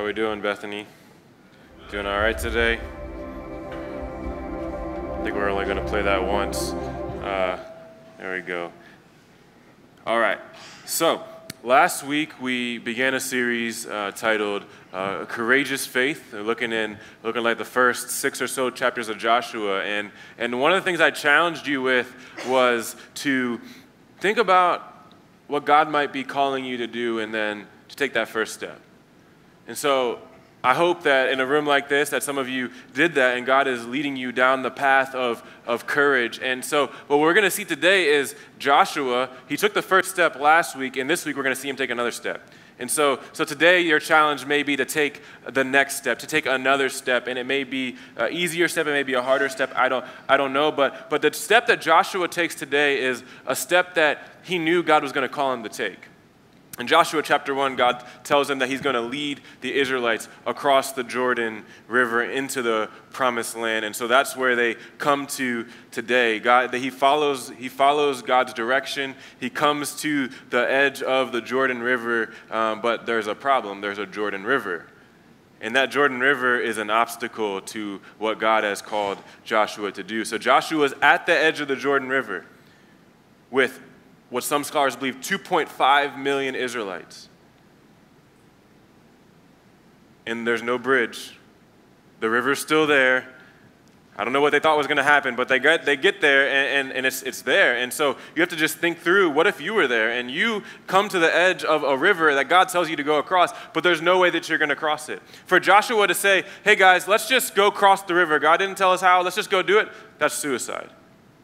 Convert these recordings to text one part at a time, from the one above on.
we doing, Bethany? Doing all right today? I think we're only going to play that once. There we go. All right. So, last week we began a series titled Courageous Faith, looking like the first 6 or so chapters of Joshua. And one of the things I challenged you with was to think about what God might be calling you to do and then to take that first step. And so I hope that in a room like this that some of you did that and God is leading you down the path of courage. And so what we're going to see today is Joshua. He took the first step last week, and this week we're going to see him take another step. And so today your challenge may be to take the next step, to take another step, and it may be an easier step, it may be a harder step, I don't know, but the step that Joshua takes today is a step that he knew God was going to call him to take. In Joshua chapter 1, God tells him that he's going to lead the Israelites across the Jordan River into the promised land. And so that's where they come to today. He follows God's direction. He comes to the edge of the Jordan River, but there's a problem. There's a Jordan River. And that Jordan River is an obstacle to what God has called Joshua to do. So Joshua is at the edge of the Jordan River with what some scholars believe 2.5 million Israelites. And there's no bridge. The river's still there. I don't know what they thought was going to happen, but they get there and it's there. And so you have to just think through, what if you were there and you come to the edge of a river that God tells you to go across, but there's no way that you're going to cross it. For Joshua to say, hey guys, let's just go cross the river. God didn't tell us how, let's just go do it. That's suicide.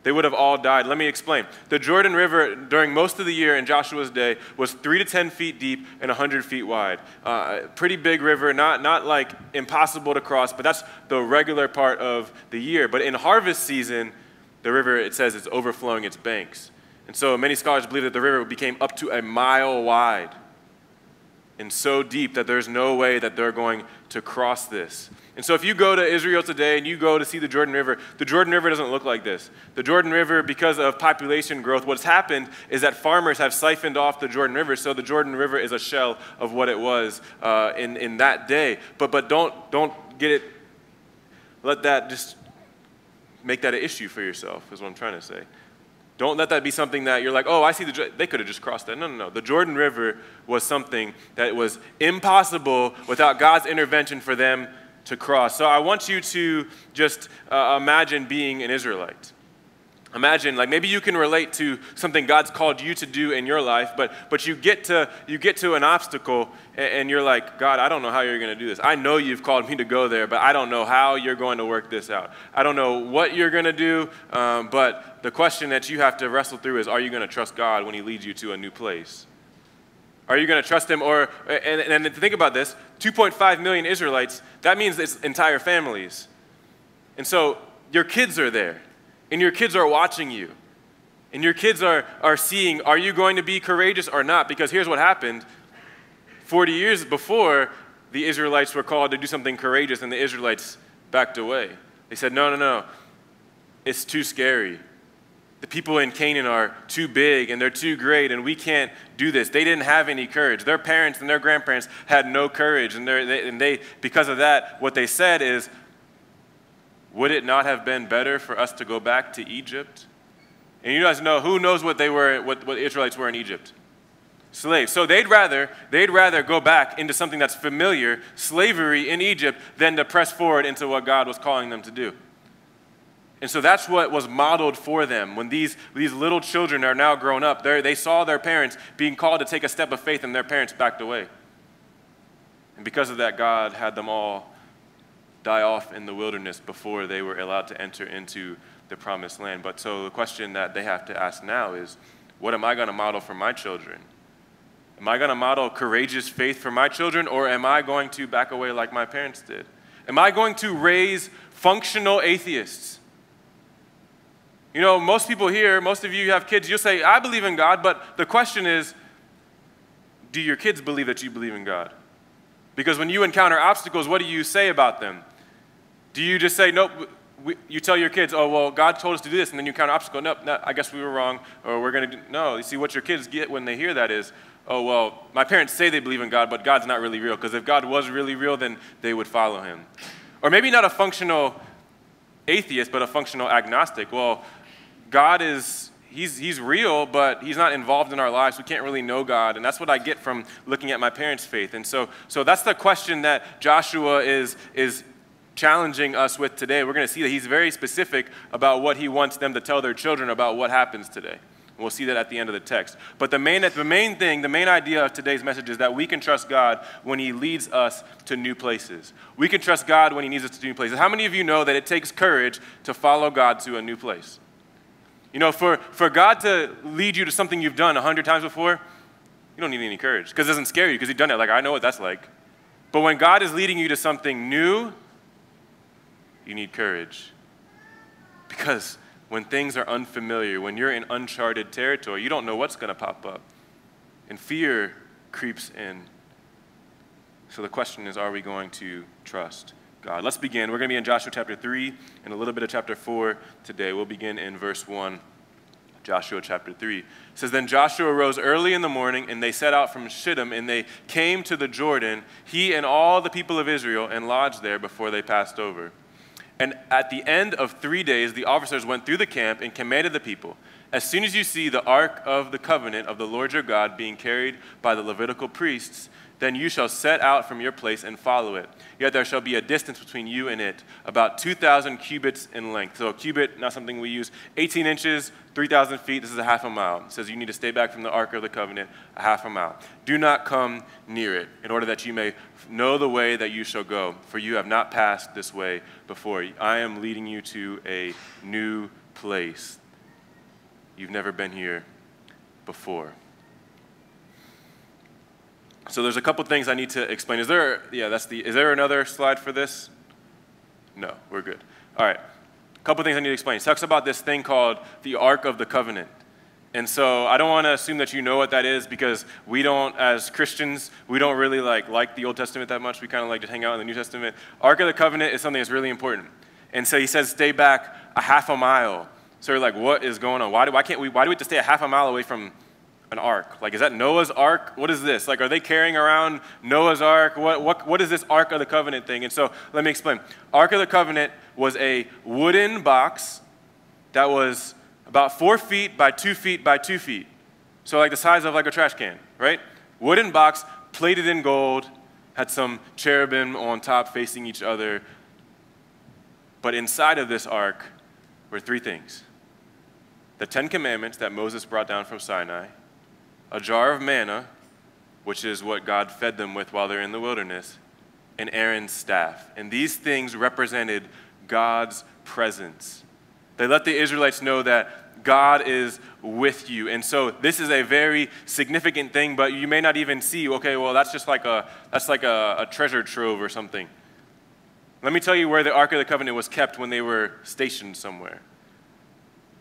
They would have all died. Let me explain. The Jordan River, during most of the year in Joshua's day, was 3 to 10 feet deep and 100 feet wide. Pretty big river, not like impossible to cross, but that's the regular part of the year. But in harvest season, the river, it says, it's overflowing its banks. And so many scholars believe that the river became up to a mile wide and so deep that there's no way that they're going to cross this. And so if you go to Israel today and you go to see the Jordan River doesn't look like this. The Jordan River, because of population growth, what's happened is that farmers have siphoned off the Jordan River, so the Jordan River is a shell of what it was in that day. But don't get it, let that just make that an issue for yourself, is what I'm trying to say. Don't let that be something that you're like, oh, I see they could have just crossed that. No. The Jordan River was something that was impossible without God's intervention for them to cross. So I want you to just imagine being an Israelite. Imagine, like, maybe you can relate to something God's called you to do in your life, but you get to an obstacle and you're like, God, I don't know how you're going to do this. I know you've called me to go there, but I don't know how you're going to work this out. I don't know what you're going to do, but the question that you have to wrestle through is, are you going to trust God when he leads you to a new place? Are you going to trust him? And think about this, 2.5 million Israelites, that means it's entire families. And so your kids are there. And your kids are watching you. And your kids are seeing, are you going to be courageous or not? Because here's what happened. 40 years before, the Israelites were called to do something courageous, and the Israelites backed away. They said, no. It's too scary. The people in Canaan are too big, and they're too great, and we can't do this. They didn't have any courage. Their parents and their grandparents had no courage. And they because of that, what they said is, would it not have been better for us to go back to Egypt? And you guys know, who knows what Israelites were in Egypt? Slaves. So they'd rather go back into something that's familiar, slavery in Egypt, than to press forward into what God was calling them to do. And so that's what was modeled for them. When these little children are now grown up, they saw their parents being called to take a step of faith, and their parents backed away. And because of that, God had them all die off in the wilderness before they were allowed to enter into the promised land. But so the question that they have to ask now is, what am I going to model for my children? Am I going to model courageous faith for my children, or am I going to back away like my parents did? Am I going to raise functional atheists? You know, most people here, most of you have kids, you'll say, I believe in God, but the question is, do your kids believe that you believe in God? Because when you encounter obstacles, what do you say about them? Do you just say, nope, you tell your kids, oh, well, God told us to do this, and then you counter obstacle. No, I guess we were wrong, or we're going to do. No, you see, what your kids get when they hear that is, oh, well, my parents say they believe in God, but God's not really real, because if God was really real, then they would follow him. Or maybe not a functional atheist, but a functional agnostic. Well, God is, he's real, but he's not involved in our lives. We can't really know God, and that's what I get from looking at my parents' faith. And so that's the question that Joshua is challenging us with today. We're going to see that he's very specific about what he wants them to tell their children about what happens today. And we'll see that at the end of the text. But the main idea of today's message is that we can trust God when he leads us to new places. We can trust God when he leads us to new places. How many of you know that it takes courage to follow God to a new place? You know, for God to lead you to something you've done 100 times before, you don't need any courage, because it doesn't scare you, because you've done it. Like, I know what that's like. But when God is leading you to something new, you need courage. Because when things are unfamiliar, when you're in uncharted territory, you don't know what's going to pop up. And fear creeps in. So the question is, are we going to trust God? Let's begin. We're going to be in Joshua chapter 3 and a little bit of chapter 4 today. We'll begin in verse 1, Joshua chapter 3. It says, Then Joshua rose early in the morning, and they set out from Shittim, and they came to the Jordan, he and all the people of Israel, and lodged there before they passed over. And at the end of 3 days, the officers went through the camp and commanded the people, as soon as you see the ark of the covenant of the Lord your God being carried by the Levitical priests, then you shall set out from your place and follow it. Yet there shall be a distance between you and it, about 2,000 cubits in length. So a cubit, not something we use. 18 inches, 3,000 feet, this is a half a mile. It says you need to stay back from the ark of the covenant a half a mile. Do not come near it, in order that you may know the way that you shall go, for you have not passed this way before. I am leading you to a new place. You've never been here before. So there's a couple things I need to explain. Is there another slide for this? No, we're good. All right, a couple things I need to explain. It talks about this thing called the Ark of the Covenant. And so I don't want to assume that you know what that is, because we don't, as Christians, we don't really like the Old Testament that much. We kind of like to hang out in the New Testament. Ark of the Covenant is something that's really important. And so he says stay back a half a mile. So you're like, what is going on? Why do we have to stay a half a mile away from an ark? Like, is that Noah's ark? What is this? Like, are they carrying around Noah's ark? What is this Ark of the Covenant thing? And so let me explain. Ark of the Covenant was a wooden box that was about 4 feet by 2 feet by 2 feet. So like the size of like a trash can, right? Wooden box, plated in gold, had some cherubim on top facing each other. But inside of this ark were 3 things: the 10 Commandments that Moses brought down from Sinai, a jar of manna, which is what God fed them with while they're in the wilderness, and Aaron's staff. And these things represented God's presence. They let the Israelites know that God is with you. And so this is a very significant thing, but you may not even see, okay, well, that's like a treasure trove or something. Let me tell you where the Ark of the Covenant was kept when they were stationed somewhere.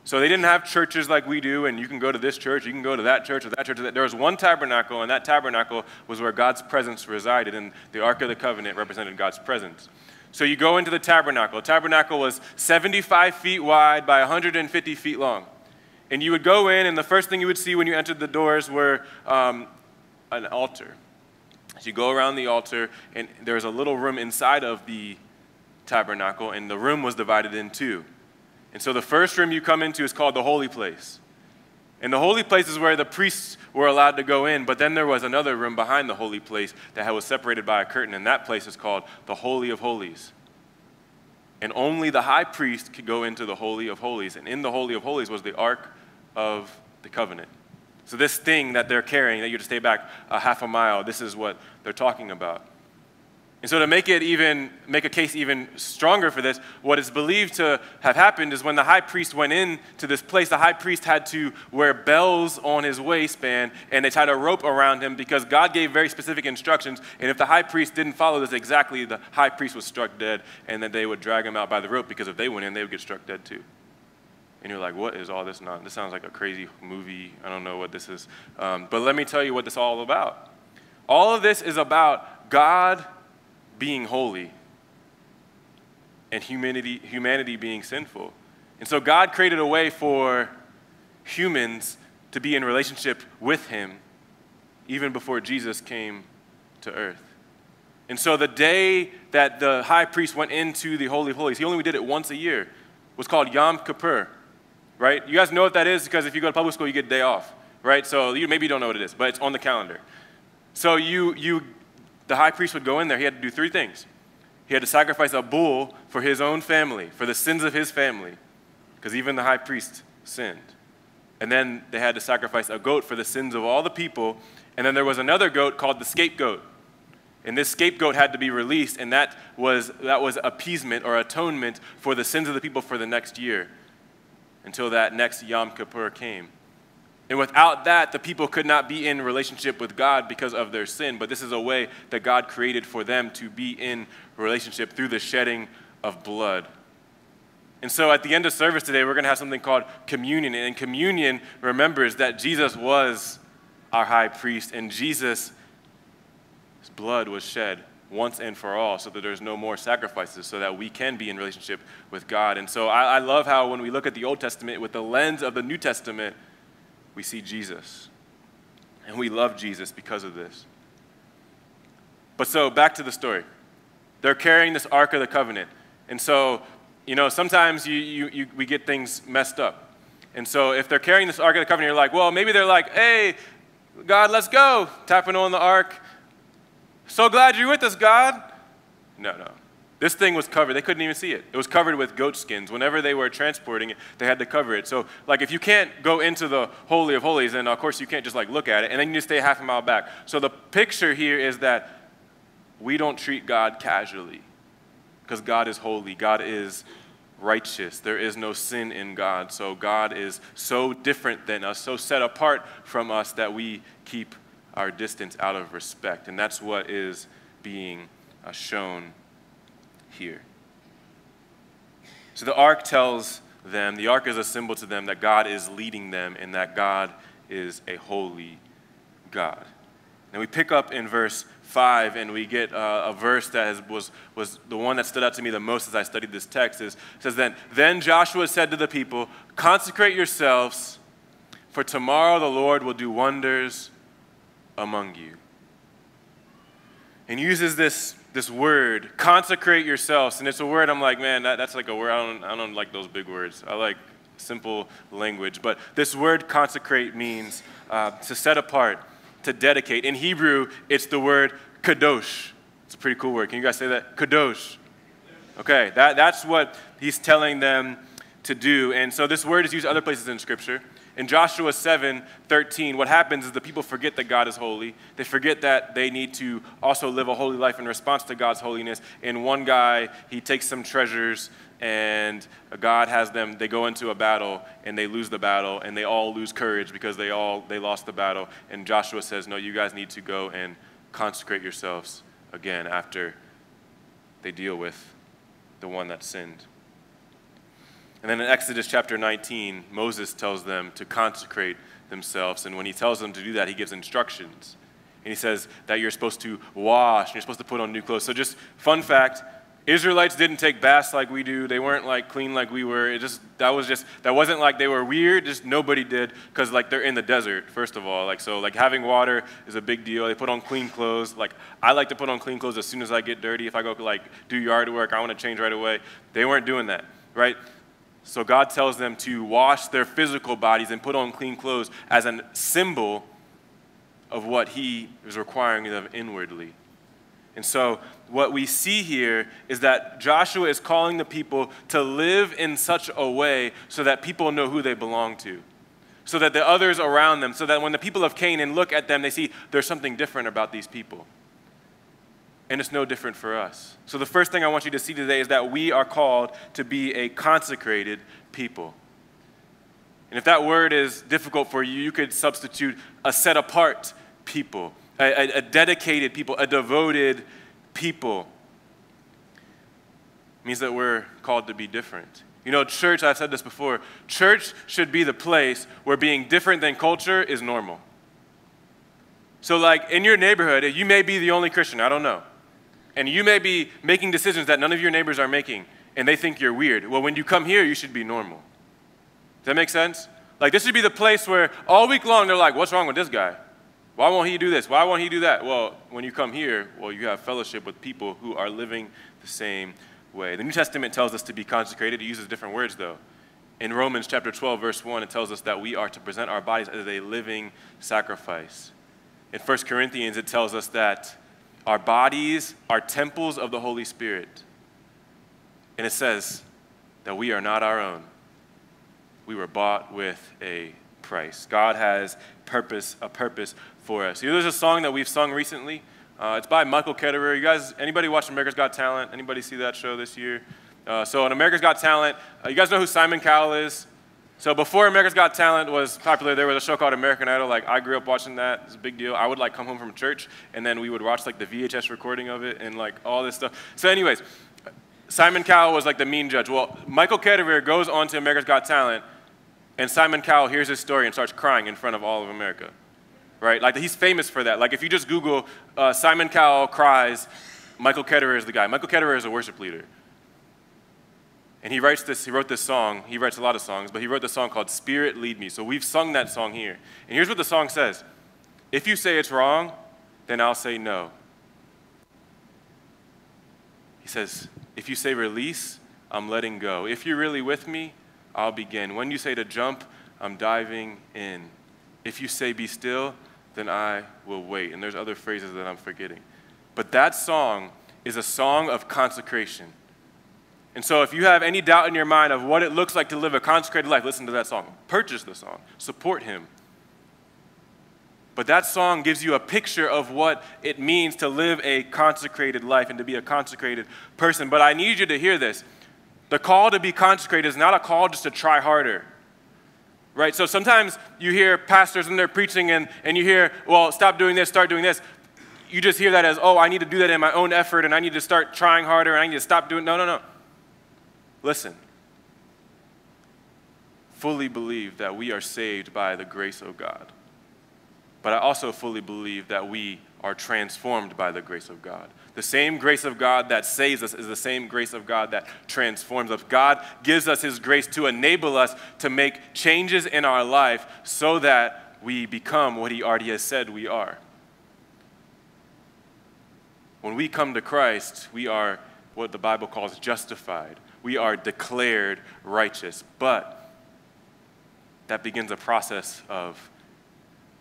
So they didn't have churches like we do, and you can go to this church, you can go to that church, or that church. There was one tabernacle, and that tabernacle was where God's presence resided, and the Ark of the Covenant represented God's presence. So you go into the tabernacle. The tabernacle was 75 feet wide by 150 feet long. And you would go in, and the first thing you would see when you entered the doors were an altar. So you go around the altar, and there's a little room inside of the tabernacle, and the room was divided in 2. And so the first room you come into is called the holy place. And the holy place is where the priests were allowed to go in, but then there was another room behind the holy place that was separated by a curtain, and that place is called the Holy of Holies. And only the high priest could go into the Holy of Holies, and in the Holy of Holies was the Ark of the Covenant. So this thing that they're carrying, that you have to stay back a half a mile, this is what they're talking about. And so to make a case even stronger for this, what is believed to have happened is when the high priest went into this place, the high priest had to wear bells on his waistband, and they tied a rope around him because God gave very specific instructions, and if the high priest didn't follow this exactly, the high priest was struck dead, and then they would drag him out by the rope, because if they went in, they would get struck dead too. And you're like, what is all this nonsense? This sounds like a crazy movie. I don't know what this is. But let me tell you what this is all about. All of this is about God being holy and humanity being sinful. And so God created a way for humans to be in relationship with him even before Jesus came to earth. And so the day that the high priest went into the Holy of Holies, he only did it once a year, was called Yom Kippur, right? You guys know what that is because if you go to public school, you get a day off, right? So maybe you don't know what it is, but it's on the calendar. So the high priest would go in there. He had to do three things. He had to sacrifice a bull for his own family, for the sins of his family, because even the high priest sinned. And then they had to sacrifice a goat for the sins of all the people. And then there was another goat called the scapegoat. And this scapegoat had to be released, and that was appeasement or atonement for the sins of the people for the next year until that next Yom Kippur came. And without that, the people could not be in relationship with God because of their sin. But this is a way that God created for them to be in relationship through the shedding of blood. And so at the end of service today, we're going to have something called communion. And communion remembers that Jesus was our high priest, and Jesus' blood was shed once and for all so that there's no more sacrifices, so that we can be in relationship with God. And so I love how when we look at the Old Testament with the lens of the New Testament, we see Jesus. And we love Jesus because of this. But so back to the story. They're carrying this Ark of the Covenant. And so, sometimes we get things messed up. And so if they're carrying this Ark of the Covenant, you're like, well, maybe they're like, hey, God, let's go. Tapping on the Ark. So glad you're with us, God. No. This thing was covered. They couldn't even see it. It was covered with goat skins. Whenever they were transporting it, they had to cover it. So, if you can't go into the Holy of Holies, then of course you can't just look at it, and then you just stay half a mile back. So the picture here is that we don't treat God casually because God is holy. God is righteous. There is no sin in God. So God is so different than us, so set apart from us that we keep our distance out of respect. And that's what is being shown here. So the ark tells them, the ark is a symbol to them that God is leading them and that God is a holy God. And we pick up in verse 5 and we get a verse that was the one that stood out to me the most as I studied this text. It says, Then Joshua said to the people, consecrate yourselves, for tomorrow the Lord will do wonders among you. And he uses this word, consecrate yourselves. And it's a word I'm like, man, that's like a word. I don't like those big words. I like simple language. But this word consecrate means to set apart, to dedicate. In Hebrew, it's the word kadosh. It's a pretty cool word. Can you guys say that? Kadosh. Okay, that's what he's telling them to do. And so this word is used other places in Scripture. In Joshua 7:13, what happens is the people forget that God is holy. They forget that they need to also live a holy life in response to God's holiness. And one guy, he takes some treasures, and God has them, they go into a battle, and they lose the battle, and they all lose courage because they lost the battle. And Joshua says, no, you guys need to go and consecrate yourselves again after they deal with the one that sinned. And then in Exodus chapter 19, Moses tells them to consecrate themselves. And when he tells them to do that, he gives instructions. And he says that you're supposed to wash, and you're supposed to put on new clothes. So just fun fact, Israelites didn't take baths like we do. They weren't clean like we were. That wasn't like they were weird. Just nobody did, because they're in the desert, first of all. So having water is a big deal. They put on clean clothes. I like to put on clean clothes as soon as I get dirty. If I go do yard work, I want to change right away. They weren't doing that, right? So God tells them to wash their physical bodies and put on clean clothes as a symbol of what he is requiring of them inwardly. And so what we see here is that Joshua is calling the people to live in such a way so that people know who they belong to, so that the others around them, so that when the people of Canaan look at them, they see there's something different about these people. And it's no different for us. So the first thing I want you to see today is that we are called to be a consecrated people. And if that word is difficult for you, you could substitute a set-apart people, a dedicated people, a devoted people. It means that we're called to be different. Church, I've said this before, church should be the place where being different than culture is normal. So in your neighborhood, you may be the only Christian, I don't know. And you may be making decisions that none of your neighbors are making. and they think you're weird. Well, when you come here, you should be normal. Does that make sense? Like, this should be the place where all week long they're like, what's wrong with this guy? Why won't he do this? Why won't he do that? Well, when you come here, well, you have fellowship with people who are living the same way. The New Testament tells us to be consecrated. It uses different words, though. In Romans chapter 12, verse 1, it tells us that we are to present our bodies as a living sacrifice. In 1 Corinthians, it tells us that our bodies are temples of the Holy Spirit. And it says that we are not our own. We were bought with a price. God has a purpose for us. You know, there's a song that we've sung recently. It's by Michael Ketterer. You guys, anybody watch America's Got Talent? Anybody see that show this year? So on America's Got Talent, you guys know who Simon Cowell is? So before America's Got Talent was popular, there was a show called American Idol. Like, I grew up watching that. It's a big deal. I would like come home from church, and then we would watch like the VHS recording of it and like all this stuff. So anyways, Simon Cowell was like the mean judge. Well, Michael Ketterer goes on to America's Got Talent, and Simon Cowell hears his story and starts crying in front of all of America, right? Like, he's famous for that. Like, if you just Google Simon Cowell cries, Michael Ketterer is the guy. Michael Ketterer is a worship leader. And he wrote this song. He writes a lot of songs, but he wrote this song called Spirit Lead Me. So we've sung that song here. And here's what the song says. If you say it's wrong, then I'll say no. He says, if you say release, I'm letting go. If you're really with me, I'll begin. When you say to jump, I'm diving in. If you say be still, then I will wait. And there's other phrases that I'm forgetting. But that song is a song of consecration. And so if you have any doubt in your mind of what it looks like to live a consecrated life, listen to that song. Purchase the song. Support him. But that song gives you a picture of what it means to live a consecrated life and to be a consecrated person. But I need you to hear this. The call to be consecrated is not a call just to try harder. Right? So sometimes you hear pastors and they're preaching and you hear, well, stop doing this, start doing this. You just hear that as, oh, I need to do that in my own effort and I need to start trying harder and I need to stop doing, no. Listen, fully believe that we are saved by the grace of God. But I also fully believe that we are transformed by the grace of God. The same grace of God that saves us is the same grace of God that transforms us. God gives us his grace to enable us to make changes in our life so that we become what he already has said we are. When we come to Christ, we are what the Bible calls justified. We are declared righteous, but that begins a process of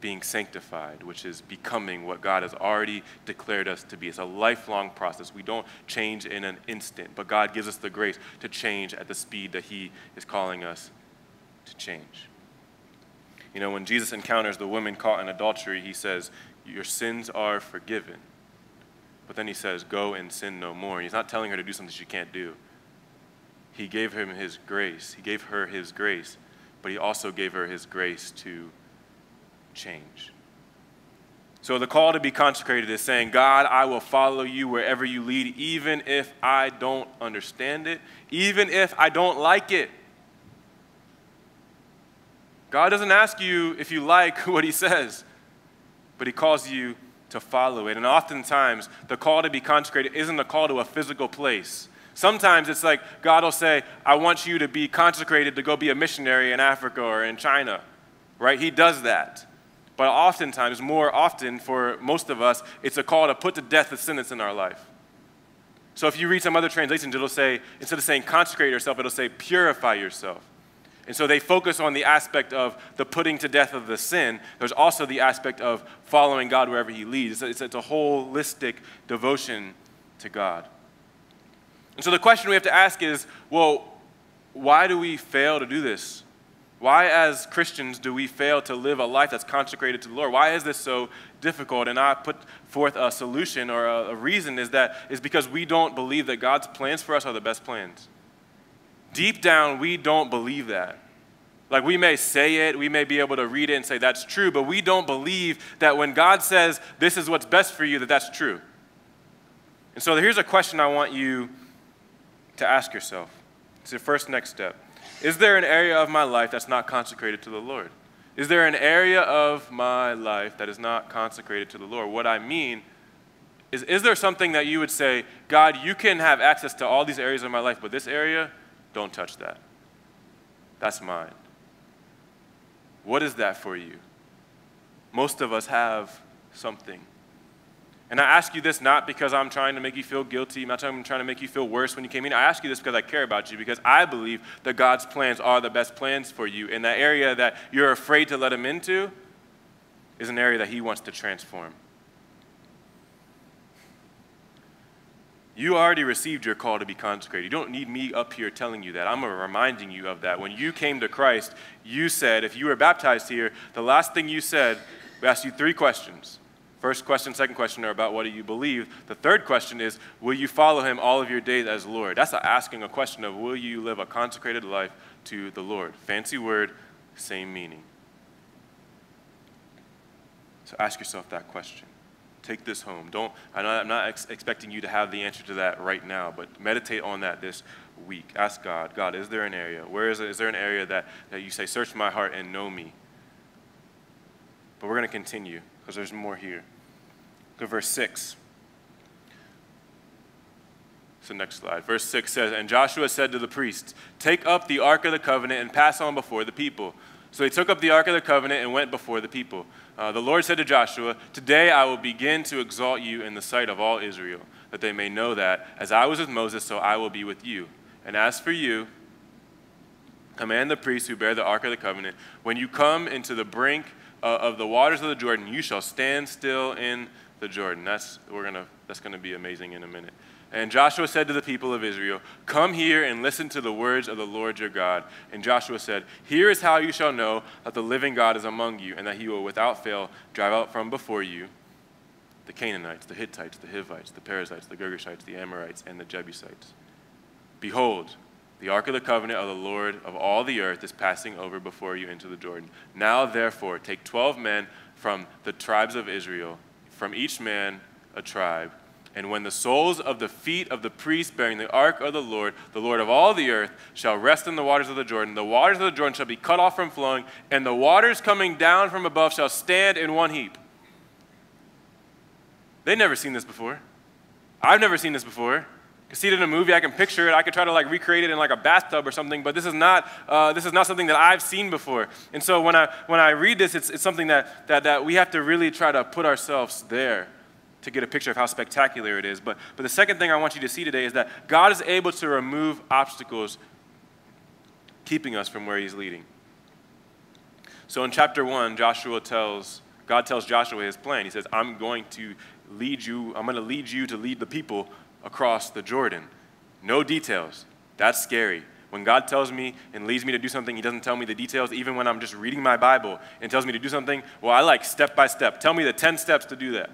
being sanctified, which is becoming what God has already declared us to be. It's a lifelong process. We don't change in an instant, but God gives us the grace to change at the speed that he is calling us to change. You know, when Jesus encounters the woman caught in adultery, he says, your sins are forgiven. But then he says, go and sin no more. And he's not telling her to do something she can't do. He gave him his grace. He gave her his grace, but he also gave her his grace to change. So the call to be consecrated is saying, God, I will follow you wherever you lead, even if I don't understand it, even if I don't like it. God doesn't ask you if you like what he says, but he calls you to follow it. And oftentimes, the call to be consecrated isn't a call to a physical place. Sometimes it's like God will say, I want you to be consecrated to go be a missionary in Africa or in China, right? He does that. But oftentimes, more often for most of us, it's a call to put to death the sin that's in our life. So if you read some other translations, it'll say, instead of saying consecrate yourself, it'll say purify yourself. And so they focus on the aspect of the putting to death of the sin. There's also the aspect of following God wherever he leads. It's a holistic devotion to God. And so the question we have to ask is, well, why do we fail to do this? Why, as Christians, do we fail to live a life that's consecrated to the Lord? Why is this so difficult? And I put forth a solution or a reason is because we don't believe that God's plans for us are the best plans. Deep down, we don't believe that. Like, we may say it, we may be able to read it and say that's true, but we don't believe that when God says this is what's best for you, that that's true. And so here's a question I want you to ask yourself. It's your first next step. Is there an area of my life that's not consecrated to the Lord? Is there an area of my life that is not consecrated to the Lord? What I mean Is there something that you would say, God, you can have access to all these areas of my life, but this area, don't touch that. That's mine. What is that for you? Most of us have something. And I ask you this not because I'm trying to make you feel guilty, I'm not trying to make you feel worse when you came in. I ask you this because I care about you, because I believe that God's plans are the best plans for you. And that area that you're afraid to let him into is an area that he wants to transform. You already received your call to be consecrated. You don't need me up here telling you that. I'm reminding you of that. When you came to Christ, you said, if you were baptized here, the last thing you said, we asked you 3 questions. First question, second question are about what do you believe. The third question is, will you follow him all of your days as Lord? That's asking a question of, will you live a consecrated life to the Lord? Fancy word, same meaning. So ask yourself that question. Take this home. I'm not expecting you to have the answer to that right now, but meditate on that this week. Ask God, God, is there an area? Is there an area that you say, search my heart and know me? But we're going to continue because there's more here. Go to verse 6. So next slide. Verse 6 says, and Joshua said to the priests, take up the ark of the covenant and pass on before the people. So he took up the ark of the covenant and went before the people. The Lord said to Joshua, today I will begin to exalt you in the sight of all Israel, that they may know that as I was with Moses, so I will be with you. And as for you, command the priests who bear the ark of the covenant, when you come into the brink of the waters of the Jordan, you shall stand still in the Jordan. That's going to be amazing in a minute. And Joshua said to the people of Israel, come here and listen to the words of the Lord your God. And Joshua said, here is how you shall know that the living God is among you, and that he will without fail drive out from before you the Canaanites, the Hittites, the Hivites, the Perizzites, the Girgashites, the Amorites, and the Jebusites. Behold, the ark of the covenant of the Lord of all the earth is passing over before you into the Jordan. Now therefore take 12 men from the tribes of Israel, from each man a tribe. And when the soles of the feet of the priests bearing the ark of the Lord of all the earth, shall rest in the waters of the waters of the Jordan shall be cut off from flowing, and the waters coming down from above shall stand in one heap. They've never seen this before. I've never seen this before. I see it in a movie, I can picture it, I could try to recreate it in a bathtub or something, but this is not something that I've seen before. And so when I read this, it's something that we have to really try to put ourselves there to get a picture of how spectacular it is. But the second thing I want you to see today is that God is able to remove obstacles keeping us from where he's leading. So in chapter 1, God tells Joshua his plan. He says, I'm going to lead you to lead the people across the Jordan. No details. That's scary. When God tells me and leads me to do something, he doesn't tell me the details. Even when I'm just reading my Bible and tells me to do something, well, I like step by step. Tell me the 10 steps to do that.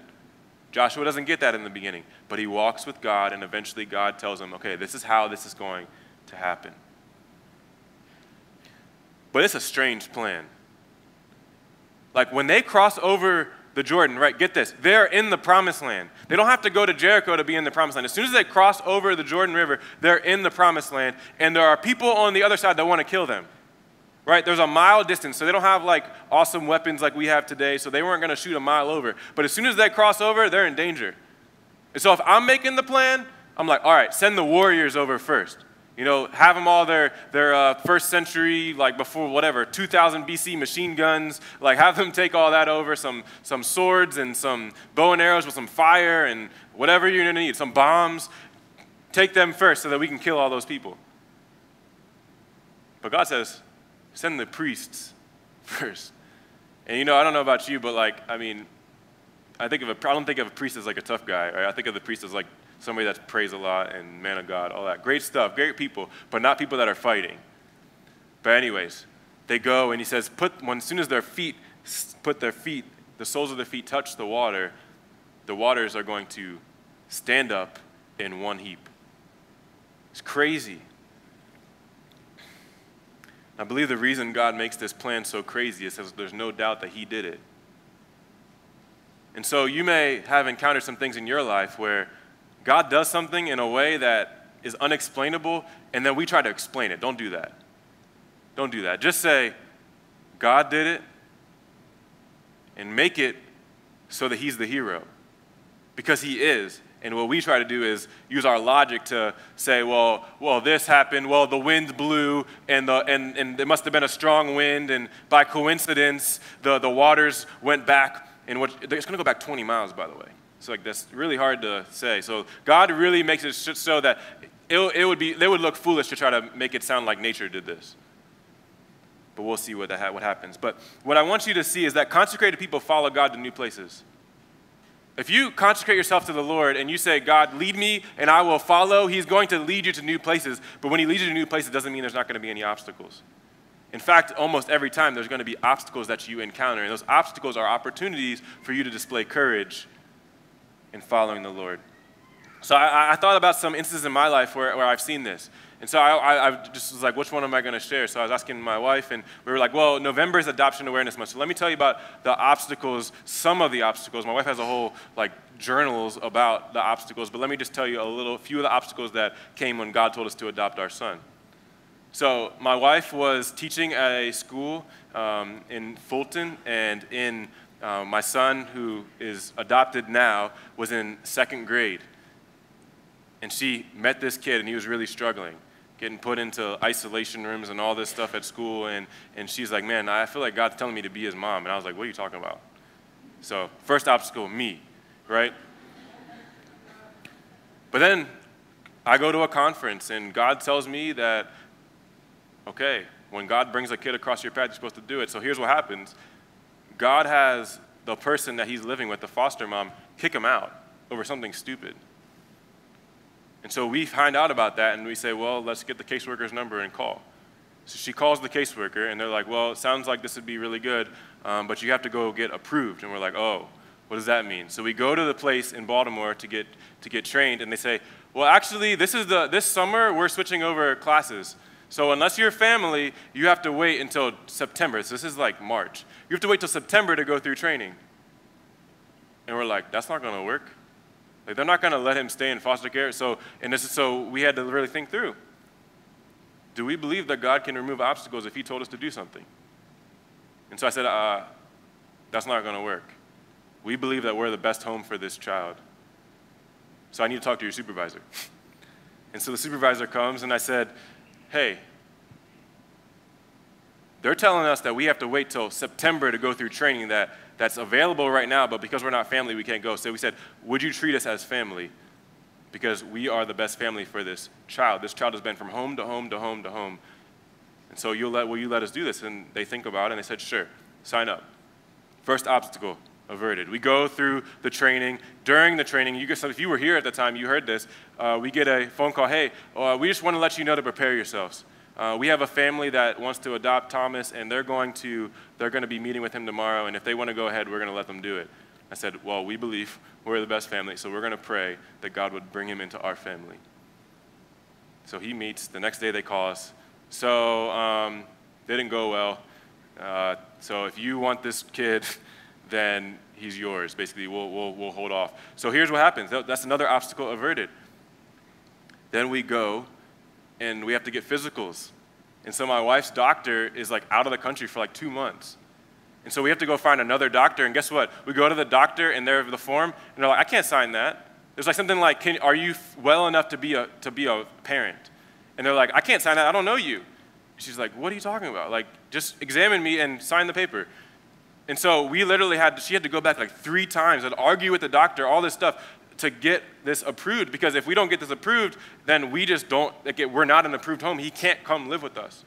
Joshua doesn't get that in the beginning, but he walks with God, and eventually God tells him, okay, this is how this is going to happen. But it's a strange plan. When they cross over the Jordan, right, get this, they're in the promised land. They don't have to go to Jericho to be in the promised land. As soon as they cross over the Jordan River, they're in the promised land, and there are people on the other side that want to kill them. Right? There's a mile distance, so they don't have awesome weapons like we have today, so they weren't going to shoot a mile over. But as soon as they cross over, they're in danger. And so if I'm making the plan, I'm like, all right, send the warriors over first. Have them all their first century, before 2000 BC machine guns. Have them take all that over, some swords and some bow and arrows with some fire and whatever you're going to need, some bombs. Take them first so that we can kill all those people. But God says, send the priests first. And I don't know about you, but I don't think of a priest as a tough guy. Right? I think of the priest as somebody that prays a lot and man of God, all that. Great stuff, great people, but not people that are fighting. But anyways, they go and he says, as soon as the soles of their feet touch the waters are going to stand up in one heap. It's crazy. I believe the reason God makes this plan so crazy is because there's no doubt that he did it. And so you may have encountered some things in your life where God does something in a way that is unexplainable, and then we try to explain it. Don't do that. Don't do that. Just say, God did it, and make it so that he's the hero. because he is. And what we try to do is use our logic to say, well, this happened, well, the wind blew, and there must have been a strong wind, and by coincidence, the waters went back, and it's going to go back 20 miles, by the way. So like that's really hard to say. So God really makes it so that they would look foolish to try to make it sound like nature did this. But we'll see what happens. But what I want you to see is that consecrated people follow God to new places. If you consecrate yourself to the Lord and you say, God, lead me and I will follow, he's going to lead you to new places. But when he leads you to new places, it doesn't mean there's not going to be any obstacles. In fact, almost every time there's going to be obstacles that you encounter. And those obstacles are opportunities for you to display courage in following the Lord. So I thought about some instances in my life where I've seen this. And so I just was like, which one am I going to share? So I was asking my wife, and we were like, well, November is Adoption Awareness Month. So let me tell you about the obstacles, some of the obstacles. My wife has a whole, journals about the obstacles, but let me just tell you a few of the obstacles that came when God told us to adopt our son. So my wife was teaching at a school in Fulton, and my son, who is adopted now, was in 2nd grade. And she met this kid, and he was really struggling, getting put into isolation rooms and all this stuff at school. And she's like, man, I feel like God's telling me to be his mom. And I was like, what are you talking about? So first obstacle, me, right? But then I go to a conference, and God tells me that, okay, when God brings a kid across your path, you're supposed to do it. So here's what happens. God has the person that he's living with, the foster mom, kick him out over something stupid. And so we find out about that, and we say, well, let's get the caseworker's number and call. So she calls the caseworker, and they're like, well, it sounds like this would be really good, but you have to go get approved. And we're like, oh, what does that mean? So we go to the place in Baltimore to get trained, and they say, well, actually, this summer, we're switching over classes. So unless you're family, you have to wait until September. So this is like March. You have to wait till September to go through training. And we're like, that's not going to work. They're not going to let him stay in foster care. So we had to really think through. Do we believe that God can remove obstacles if he told us to do something? And so I said, that's not going to work. We believe that we're the best home for this child. So I need to talk to your supervisor. And so the supervisor comes, and I said, hey, they're telling us that we have to wait till September to go through training that's available right now, but because we're not family, we can't go. So we said, would you treat us as family? Because we are the best family for this child. This child has been from home to home to home to home. And so will you let us do this? And they think about it, and they said, sure, sign up. First obstacle averted. We go through the training. During the training, if you were here at the time, you heard this, we get a phone call, hey, we just want to let you know to prepare yourselves. We have a family that wants to adopt Thomas, and they're going to be meeting with him tomorrow, and if they want to go ahead, we're going to let them do it. I said, well, we believe we're the best family, so we're going to pray that God would bring him into our family. So he meets. The next day they call us. So they didn't go well. So if you want this kid, then he's yours. Basically, we'll hold off. So here's what happens. That's another obstacle averted. Then we go, and we have to get physicals. And so my wife's doctor is out of the country for 2 months. And so we have to go find another doctor, and guess what? We go to the doctor, and they're the form, and they're like, I can't sign that. There's something like, are you well enough to be a parent? And they're like, I can't sign that, I don't know you. She's like, what are you talking about? Just examine me and sign the paper. And so we literally she had to go back 3 times and argue with the doctor, all this stuff, to get this approved, because if we don't get this approved, then we just don't, we're not an approved home. He can't come live with us.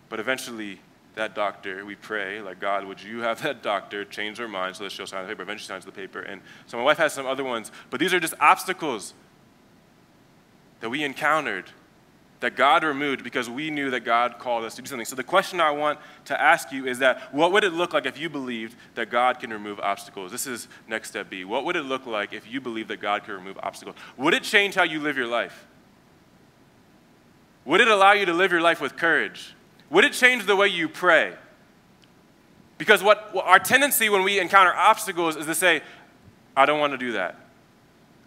But eventually, that doctor, we pray, God, would you have that doctor change her mind so that she'll sign the paper. Eventually signs the paper. And so my wife has some other ones, but these are just obstacles that we encountered that God removed because we knew that God called us to do something. So the question I want to ask you is that, what would it look like if you believed that God can remove obstacles? This is next step B. What would it look like if you believed that God could remove obstacles? Would it change how you live your life? Would it allow you to live your life with courage? Would it change the way you pray? Because what our tendency when we encounter obstacles is to say, I don't want to do that.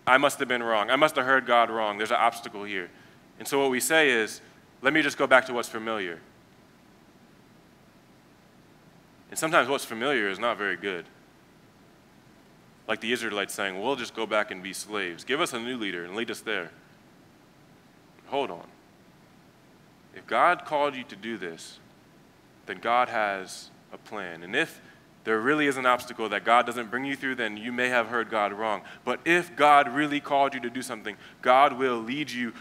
I must have been wrong. I must have heard God wrong. There's an obstacle here. And so what we say is, let me just go back to what's familiar. And sometimes what's familiar is not very good. like the Israelites saying, we'll just go back and be slaves. Give us a new leader and lead us there. Hold on. If God called you to do this, then God has a plan. And if there really is an obstacle that God doesn't bring you through, then you may have heard God wrong. But if God really called you to do something, God will lead you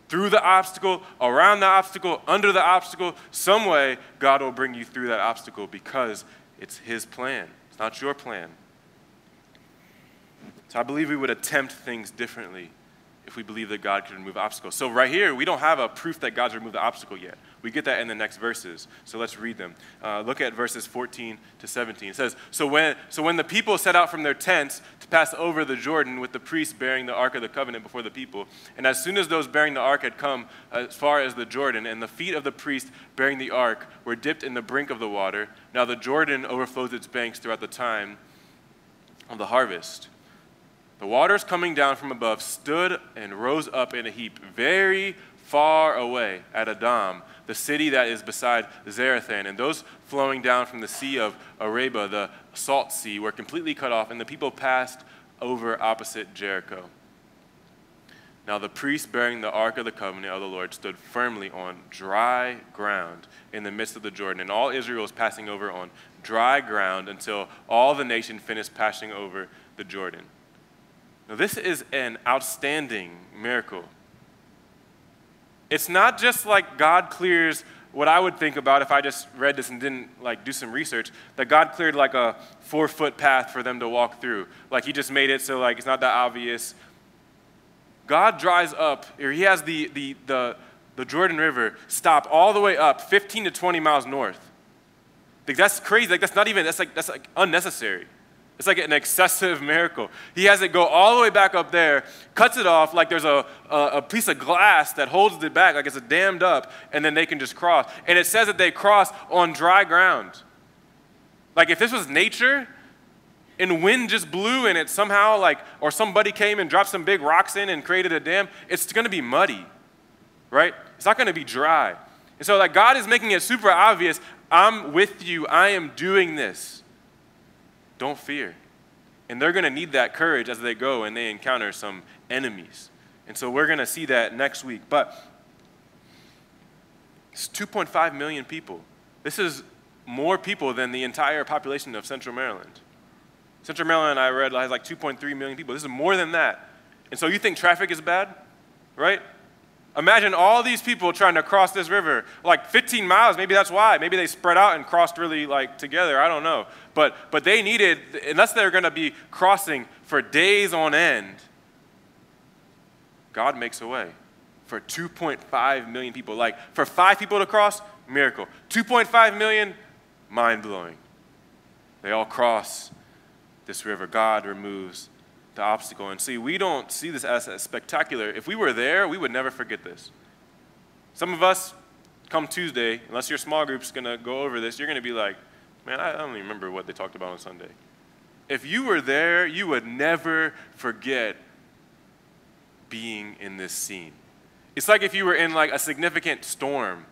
through the obstacle, around the obstacle, under the obstacle. Some way, God will bring you through that obstacle because it's his plan. It's not your plan. So I believe we would attempt things differently if we believe that God can remove obstacles. So right here, we don't have a proof that God's removed the obstacle yet. We get that in the next verses. So let's read them. Look at verses 14 to 17. It says, So when the people set out from their tents to pass over the Jordan with the priests bearing the Ark of the Covenant before the people, and as soon as those bearing the Ark had come as far as the Jordan, and the feet of the priest bearing the Ark were dipped in the brink of the water, now the Jordan overflows its banks throughout the time of the harvest. The waters coming down from above stood and rose up in a heap very far away at Adam, the city that is beside Zarethan. And those flowing down from the sea of Arabah, the salt sea, were completely cut off, and the people passed over opposite Jericho. Now the priest bearing the Ark of the Covenant of the Lord stood firmly on dry ground in the midst of the Jordan, and all Israel was passing over on dry ground until all the nation finished passing over the Jordan. Now, this is an outstanding miracle. It's not just like God clears what I would think about if I just read this and didn't do some research, that God cleared like a 4-foot path for them to walk through. Like he just made it so it's not that obvious. God dries up, or he has the Jordan River stop all the way up 15 to 20 miles north. That's crazy. That's unnecessary. It's like an excessive miracle. He has it go all the way back up there, cuts it off like there's a piece of glass that holds it back, like it's dammed up, and then they can just cross. And it says that they cross on dry ground. Like if this was nature and wind just blew and it somehow or somebody came and dropped some big rocks in and created a dam, it's going to be muddy, right? It's not going to be dry. And so God is making it super obvious, I'm with you, I am doing this. Don't fear. And they're going to need that courage as they go and they encounter some enemies. And so we're going to see that next week. But it's 2.5 million people. This is more people than the entire population of Central Maryland. Central Maryland, I read, has 2.3 million people. This is more than that. And so you think traffic is bad, right? Imagine all these people trying to cross this river, 15 miles. Maybe that's why. Maybe they spread out and crossed really together. I don't know. But they needed, unless they're going to be crossing for days on end, God makes a way for 2.5 million people. For 5 people to cross, miracle. 2.5 million, mind-blowing. They all cross this river. God removes the obstacle. And see, we don't see this as spectacular. If we were there, we would never forget this. Some of us, come Tuesday, unless your small group's going to go over this, you're going to be like, man, I don't even remember what they talked about on Sunday. If you were there, you would never forget being in this scene. It's like if you were in a significant storm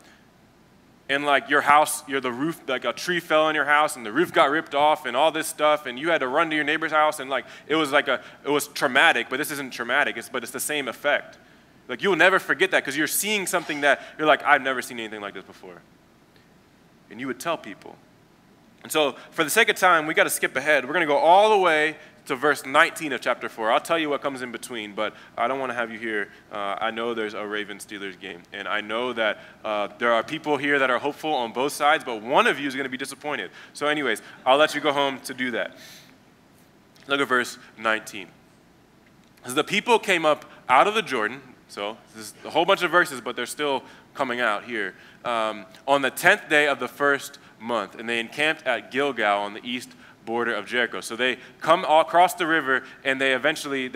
and your house, the roof, a tree fell on your house and the roof got ripped off and all this stuff and you had to run to your neighbor's house and it was traumatic, but this isn't traumatic, but it's the same effect. You'll never forget that because you're seeing something that you're I've never seen anything like this before. And you would tell people. And so for the sake of time, we got to skip ahead. We're going to go all the way to verse 19 of chapter 4. I'll tell you what comes in between, but I don't want to have you here. I know there's a Ravens-Steelers game, and I know that there are people here that are hopeful on both sides, but one of you is going to be disappointed. So anyways, I'll let you go home to do that. Look at verse 19. As the people came up out of the Jordan, so this is a whole bunch of verses, but they're still coming out here, on the 10th day of the first month, and they encamped at Gilgal on the east border of Jericho. So they come all across the river, and they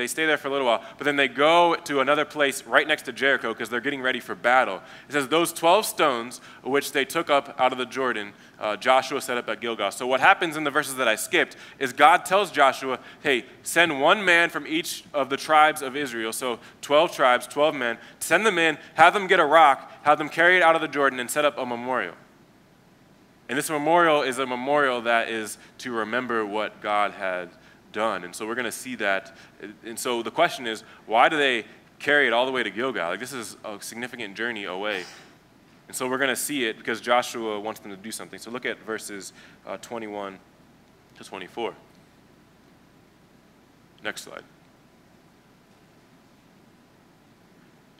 stay there for a little while, but then they go to another place right next to Jericho because they're getting ready for battle. It says, those 12 stones which they took up out of the Jordan, Joshua set up at Gilgal. So what happens in the verses that I skipped is God tells Joshua, hey, send one man from each of the tribes of Israel, so 12 tribes, 12 men, send them in, have them get a rock, have them carry it out of the Jordan, and set up a memorial. And this memorial is a memorial that is to remember what God had done. And so we're going to see that. And so the question is, why do they carry it all the way to Gilgal? Like, this is a significant journey away. And so we're going to see it because Joshua wants them to do something. So look at verses 21 to 24. Next slide.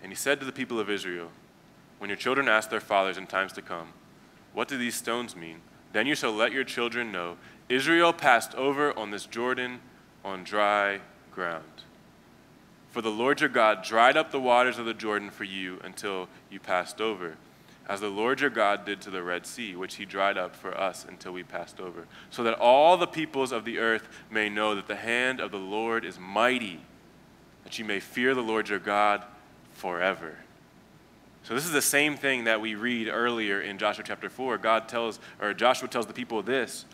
And he said to the people of Israel, when your children ask their fathers in times to come, what do these stones mean? Then you shall let your children know, Israel passed over on this Jordan on dry ground. For the Lord your God dried up the waters of the Jordan for you until you passed over, as the Lord your God did to the Red Sea, which he dried up for us until we passed over, so that all the peoples of the earth may know that the hand of the Lord is mighty, that you may fear the Lord your God forever. So this is the same thing that we read earlier in Joshua chapter 4. Joshua tells the people this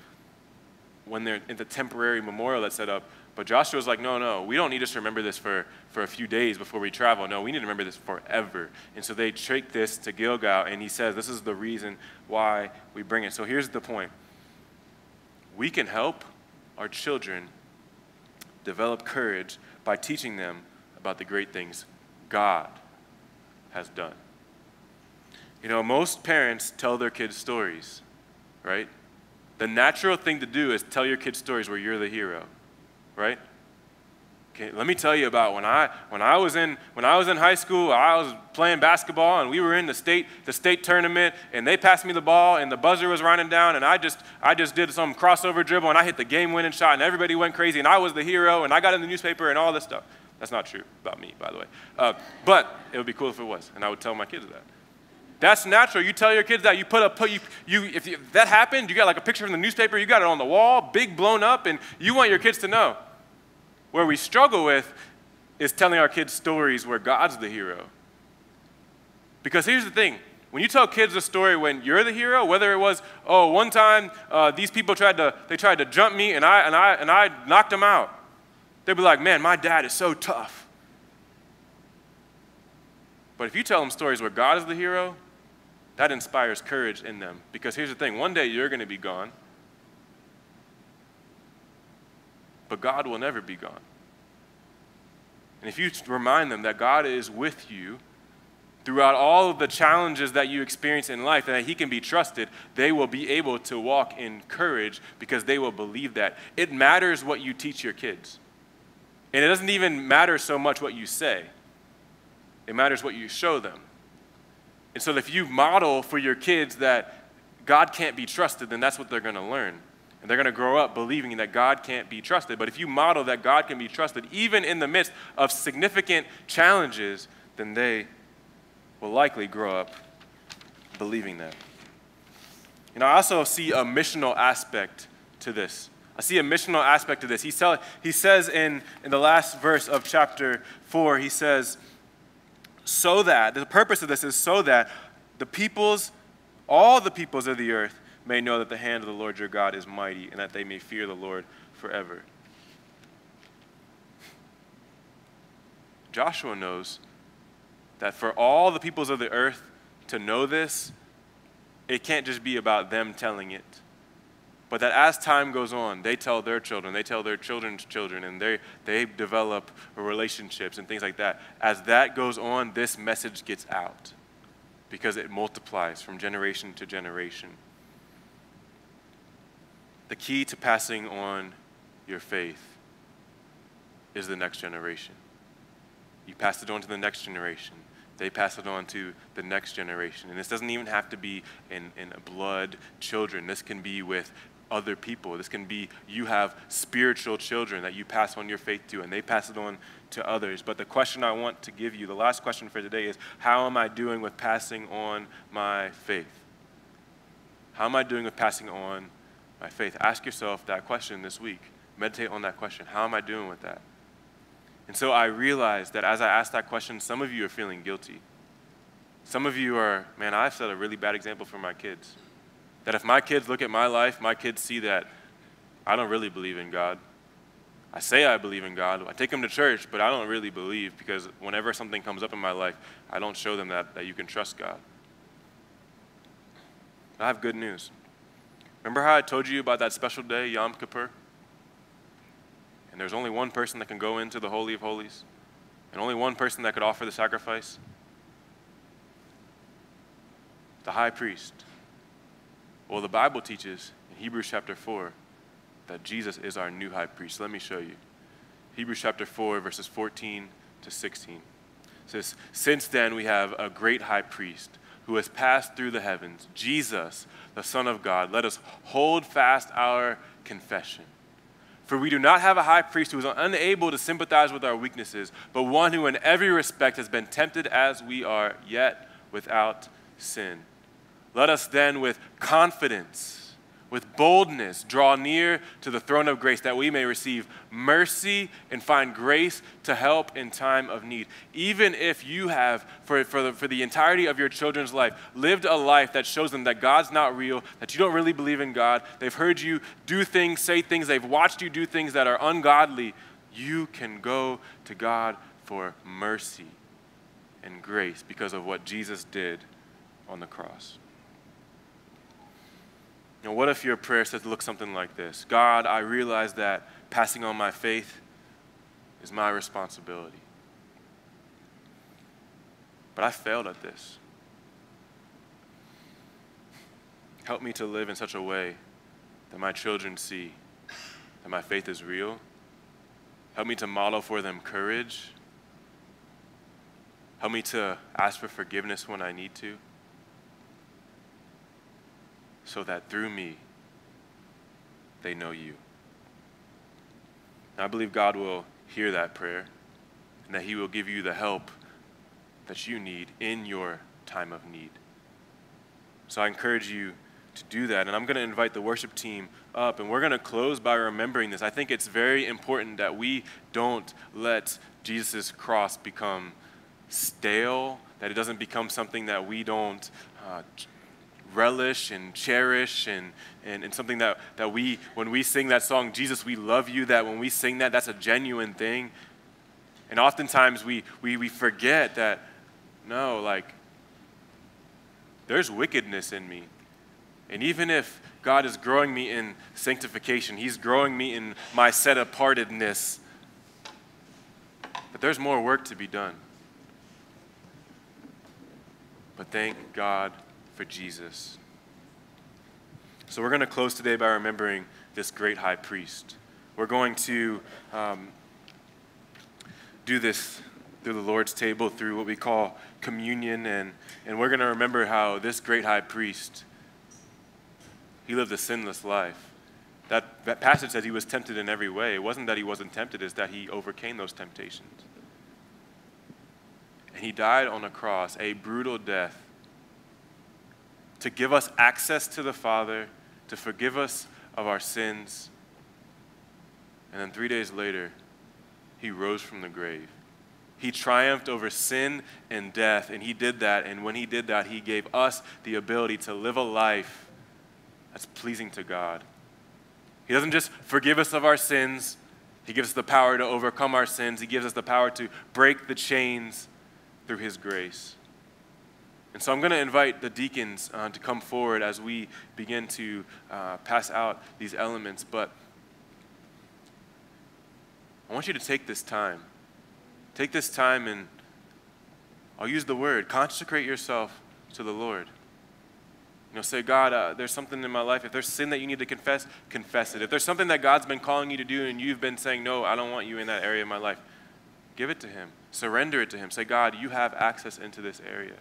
when they're in the temporary memorial that's set up. But Joshua's like, no, we don't need to just remember this for a few days before we travel. No, we need to remember this forever. And so they take this to Gilgal, and he says this is the reason why we bring it. So here's the point. We can help our children develop courage by teaching them about the great things God has done. You know, most parents tell their kids stories, right? The natural thing to do is tell your kids stories where you're the hero, right? Okay, let me tell you about when I was in high school. I was playing basketball and we were in the state tournament, and they passed me the ball and the buzzer was running down, and I just did some crossover dribble and I hit the game-winning shot and everybody went crazy and I was the hero and I got in the newspaper and all this stuff. That's not true about me, by the way. But it would be cool if it was, and I would tell my kids that. That's natural. You tell your kids that. If that happened, you got like a picture from the newspaper, you got it on the wall, big blown up, and you want your kids to know. Where we struggle with is telling our kids stories where God's the hero. Because here's the thing. When you tell kids a story when you're the hero, whether it was, one time these people tried to jump me and I knocked them out. They'll be like, man, my dad is so tough. But if you tell them stories where God is the hero, that inspires courage in them. Because here's the thing, one day you're going to be gone, but God will never be gone. And if you remind them that God is with you throughout all of the challenges that you experience in life and that he can be trusted, they will be able to walk in courage because they will believe that. It matters what you teach your kids. And it doesn't even matter so much what you say. It matters what you show them. And so if you model for your kids that God can't be trusted, then that's what they're going to learn. And they're going to grow up believing that God can't be trusted. But if you model that God can be trusted, even in the midst of significant challenges, then they will likely grow up believing that. You know, I also see a missional aspect to this. I see a missional aspect to this. He says in the last verse of chapter 4, he says, so that, the purpose of this is so that all the peoples of the earth may know that the hand of the Lord your God is mighty and that they may fear the Lord forever. Joshua knows that for all the peoples of the earth to know this, it can't just be about them telling it. But that as time goes on, they tell their children, they tell their children's children, and they develop relationships and things like that. As that goes on, this message gets out because it multiplies from generation to generation. The key to passing on your faith is the next generation. You pass it on to the next generation. They pass it on to the next generation. And this doesn't even have to be in blood children. This can be with other people. This can be you have spiritual children that you pass on your faith to, and they pass it on to others. But the question I want to give you, the last question for today is, how am I doing with passing on my faith? How am I doing with passing on my faith? Ask yourself that question this week. Meditate on that question. How am I doing with that? And so I realized that as I asked that question, some of you are feeling guilty. Some of you are, man, I've set a really bad example for my kids. That if my kids look at my life, my kids see that I don't really believe in God. I say I believe in God. I take them to church, but I don't really believe because whenever something comes up in my life, I don't show them that you can trust God. I have good news. Remember how I told you about that special day, Yom Kippur? And there's only one person that can go into the Holy of Holies, and only one person that could offer the sacrifice. The high priest. Well, the Bible teaches in Hebrews chapter 4 that Jesus is our new high priest. Let me show you. Hebrews chapter 4, verses 14 to 16. It says, "Since then we have a great high priest who has passed through the heavens, Jesus, the Son of God. Let us hold fast our confession. For we do not have a high priest who is unable to sympathize with our weaknesses, but one who in every respect has been tempted as we are, yet without sin. Let us then with confidence, with boldness, draw near to the throne of grace, that we may receive mercy and find grace to help in time of need." Even if you have, for the entirety of your children's life, lived a life that shows them that God's not real, that you don't really believe in God, they've heard you do things, say things, they've watched you do things that are ungodly, you can go to God for mercy and grace because of what Jesus did on the cross. You know, what if your prayer says to look something like this? God, I realize that passing on my faith is my responsibility. But I failed at this. Help me to live in such a way that my children see that my faith is real. Help me to model for them courage. Help me to ask for forgiveness when I need to, so that through me, they know you. And I believe God will hear that prayer and that he will give you the help that you need in your time of need. So I encourage you to do that. And I'm going to invite the worship team up, and we're going to close by remembering this. I think it's very important that we don't let Jesus' cross become stale, that it doesn't become something that we don't relish and cherish, and something that we, when we sing that song, Jesus, we love you, that when we sing that, that's a genuine thing. And oftentimes we forget that, no, like, there's wickedness in me. And even if God is growing me in sanctification, he's growing me in my set-apartedness, but there's more work to be done. But thank God for Jesus. So we're going to close today by remembering this great high priest. We're going to do this through the Lord's table, through what we call communion, and we're going to remember how this great high priest, he lived a sinless life. That passage says he was tempted in every way. It wasn't that he wasn't tempted, it's that he overcame those temptations. And he died on a cross, a brutal death, to give us access to the Father, to forgive us of our sins. And then 3 days later, he rose from the grave. He triumphed over sin and death, and he did that. And when he did that, he gave us the ability to live a life that's pleasing to God. He doesn't just forgive us of our sins. He gives us the power to overcome our sins. He gives us the power to break the chains through his grace. And so I'm going to invite the deacons to come forward as we begin to pass out these elements. But I want you to take this time. Take this time, and I'll use the word, consecrate yourself to the Lord. You know, say, God, there's something in my life. If there's sin that you need to confess, confess it. If there's something that God's been calling you to do and you've been saying, no, I don't want you in that area of my life, give it to him. Surrender it to him. Say, God, you have access into this area.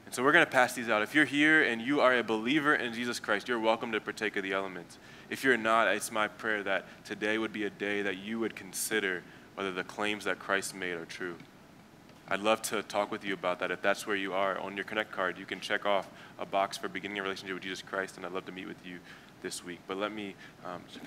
And so we're going to pass these out. If you're here and you are a believer in Jesus Christ, you're welcome to partake of the elements. If you're not, it's my prayer that today would be a day that you would consider whether the claims that Christ made are true. I'd love to talk with you about that. If that's where you are, on your Connect card, you can check off a box for beginning a relationship with Jesus Christ, and I'd love to meet with you this week. But let me pass